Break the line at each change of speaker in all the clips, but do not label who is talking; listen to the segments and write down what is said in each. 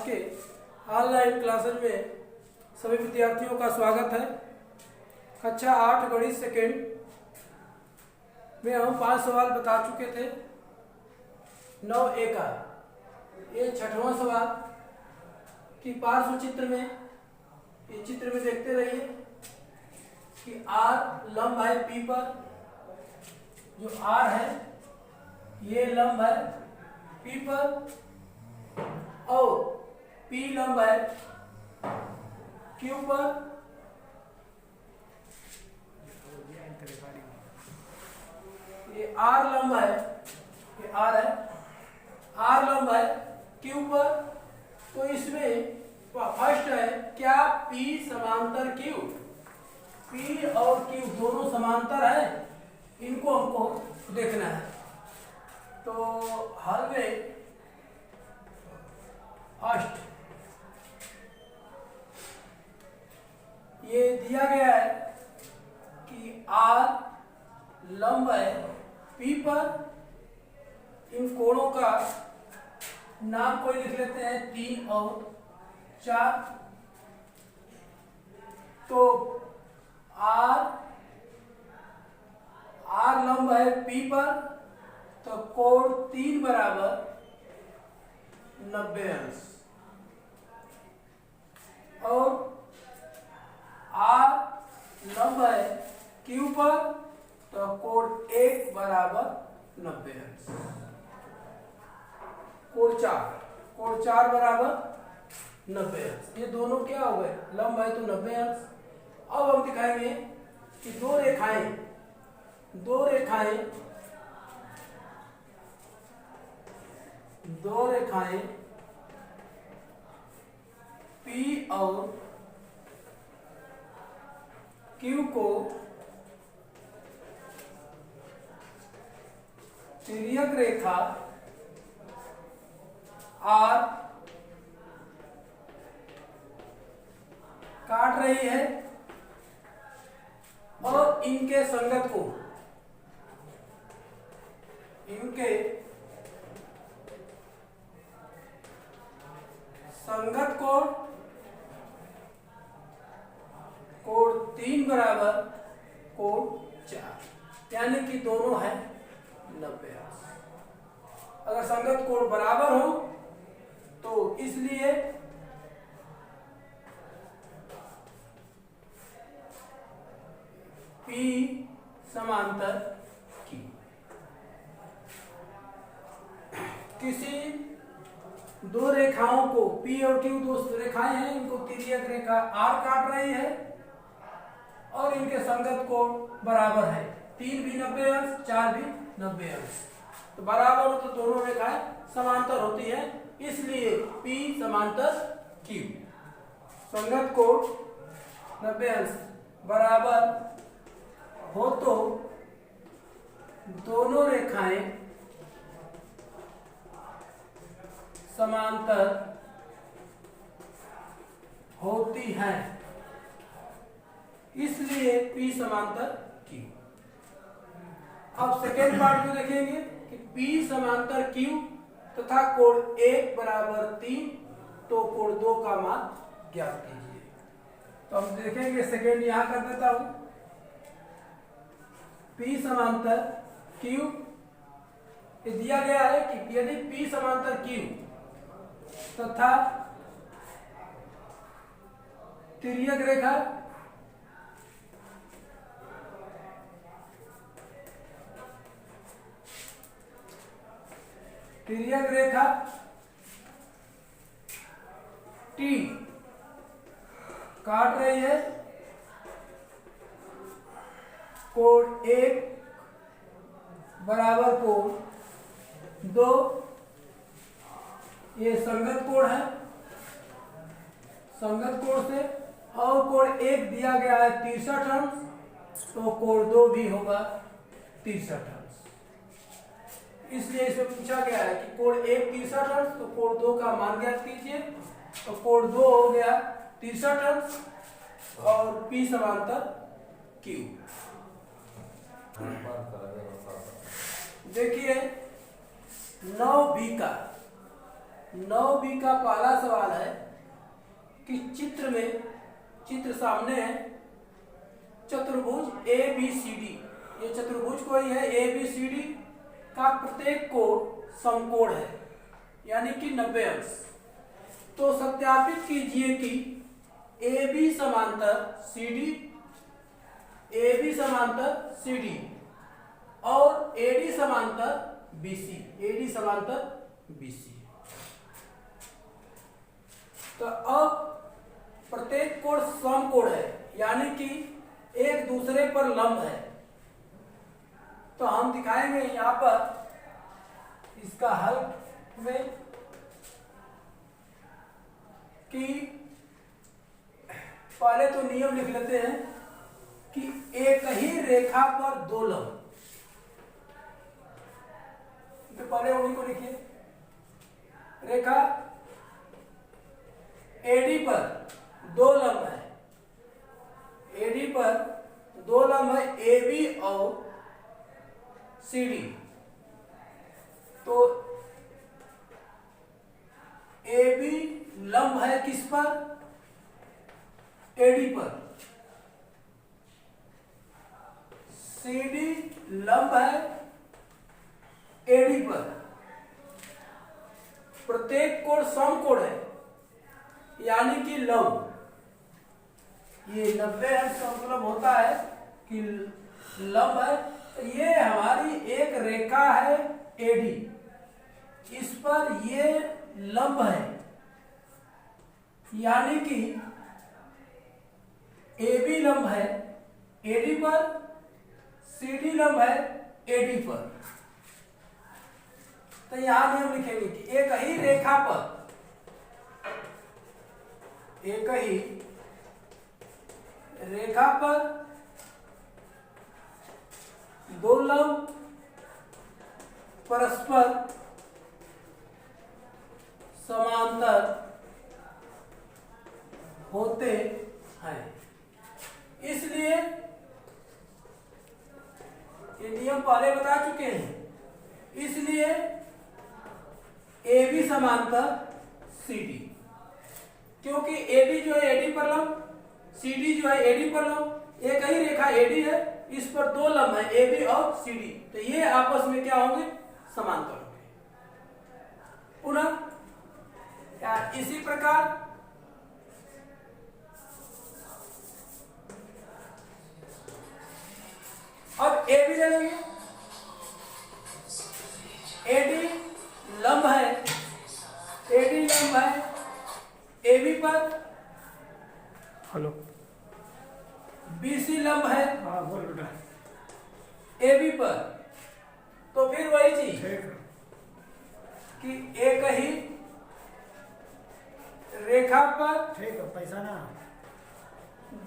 आज के online classes में सभी विद्यार्थियों का स्वागत है। कक्षा 8 गणित सेकेंड में हम 5 सवाल बता चुके थे। 9A का ये 6वां सवाल कि पार्श्व चित्र में, ये चित्र में देखते रहिए कि R लंब है P पर, जो R है ये लंब है P पर और P लंब है Q पर। ये R लंब है, ये R है, R लंब है Q पर। तो इसमें फर्स्ट है क्या P समांतर Q, P और Q दोनों समांतर है, इनको हमको देखना है। तो हल में फर्स्ट ये दिया गया है कि R लंब है P पर। इन कोणों का नाम कोई लिख लेते हैं 3 और 4। तो R लंब है P पर, तो कोण 3 बराबर 90 अंश और R लंब है Q पर, तो कोण 1 बराबर 90 अंश। कोण 4 बराबर 90 अंश। ये दोनों क्या हो गए, लंब है तो 90 अंश। अब हम दिखाएंगे कि दो रेखाएं P और Q को तिर्यक रेखा R काट रही है और इनके संगत कोण कोण 3 बराबर कोण 4, यानी कि दोनों है 90 अंश। अगर संगत कोण बराबर हो तो इसलिए P समांतर Q। किसी दो रेखाओं को P और Q दो रेखाएं हैं, इनको तिर्यक रेखा R काट रही है और इनके संगत कोण बराबर है, 3 भी 90 अंश, 4 भी 90 अंश। तो बराबर हो तो दोनों रेखाएं समांतर होती है, इसलिए P समांतर Q। संगत कोण 90 अंश बराबर हो तो दोनों रेखाएं समांतर होती हैं, इसलिए P समांतर Q। अब सेकेंड पार्ट में देखेंगे कि P समांतर Q तथा कोण 1 बराबर 3, तो कोण 2 का मान ज्ञात कीजिए। तो हम देखेंगे, सेकेंड यहां कर देता हूं। P समांतर Q ये दिया गया है कि यदि P समांतर Q तथा तिर्यक रेखा T काट रही है कोण 1 बराबर कोण 2, ये संगत कोण है, संगत कोण से, और कोण 1 दिया गया है 63 अंश, तो कोण 2 भी होगा 63 अंश। इसलिए इसे पूछा गया है कि कोण 1 63 अंश, तो कोण 2 का मान ज्ञात कीजिए। तो कोण 2 हो गया 63 अंश और P समांतर Q। देखिए 9B का 9B का पहला सवाल है कि चित्र सामने है चतुर्भुज ABCD। ये चतुर्भुज कोई है ABCD का प्रत्येक कोण समकोण है यानी कि 90 अंश। तो सत्यापित कीजिए कि AB समांतर CD और AD समांतर BC। तो अब प्रत्येक कोण समकोण है यानी कि एक दूसरे पर लंब है। तो हम दिखाएंगे यहां पर इसका हल में कि पहले तो नियम लिख लेते हैं कि एक ही रेखा पर दो लंब। तो पहले उन्हीं को लिखिए। रेखा AD पर दो लंब है, AD पर दो लंब है AB और CD। तो AB लंब है किस पर? AD पर। CD लंब है AD पर। प्रत्येक कोण समकोण है यानी कि लंब। ये 90 अंश का मतलब होता है कि लंब है। तो ये हमारी एक रेखा है AD, इस पर ये लंब है यानी कि AB लंब है AD पर, CD लंब है AD पर। तो यहां नियम लिखेंगे कि एक ही रेखा पर दो लंब परस्पर समांतर होते हैं। इसलिए ये नियम पहले बता चुके हैं। इसलिए AB समांतर CD, क्योंकि AB जो है AD पर लंब, CD जो है AD पर लंब। एक ही रेखा AD है, इस पर दो लंब है AB और CD। तो ये आपस में क्या होंगे? समांतर होंगे। पुनः इसी प्रकार अब AB ले लेंगे। AD लंब है AB पर।
हेलो।
BC लंब है
हाँ बोल बेटा।
AB पर। तो फिर वही चीज
ठीक है
कि एक ही रेखा पर
ठीक है। पैसा ना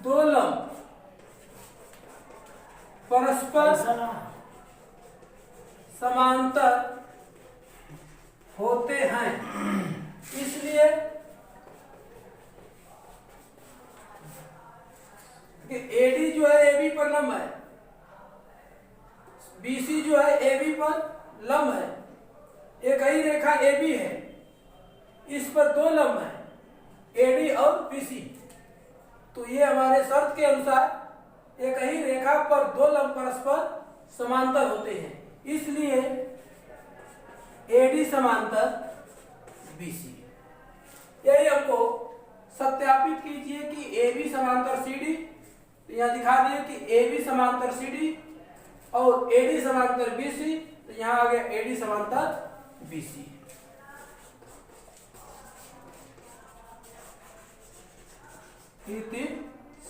दो लंब परस्पर
पैसा ना
समांतर होते हैं। इसलिए कि AD जो है AB पर लंब है, BC जो है AB पर लंब है। एक ही रेखा AB है, इस पर दो लंब है AD और BC। तो ये हमारे शर्त के अनुसार एक ही रेखा पर दो लंब परस्पर समांतर होते हैं। इसलिए AD समांतर BC। यही हमको सत्यापित कीजिए कि AB समांतर CD। तो यहां दिखा दिए कि AB समांतर CD और AD समांतर BC। तो यहां आ गया AD समांतर BC।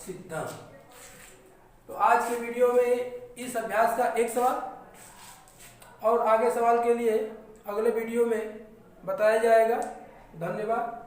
सिद्धांत। तो आज के वीडियो में इस अभ्यास का एक सवाल और आगे सवाल के लिए अगले वीडियो में बताया जाएगा। धन्यवाद।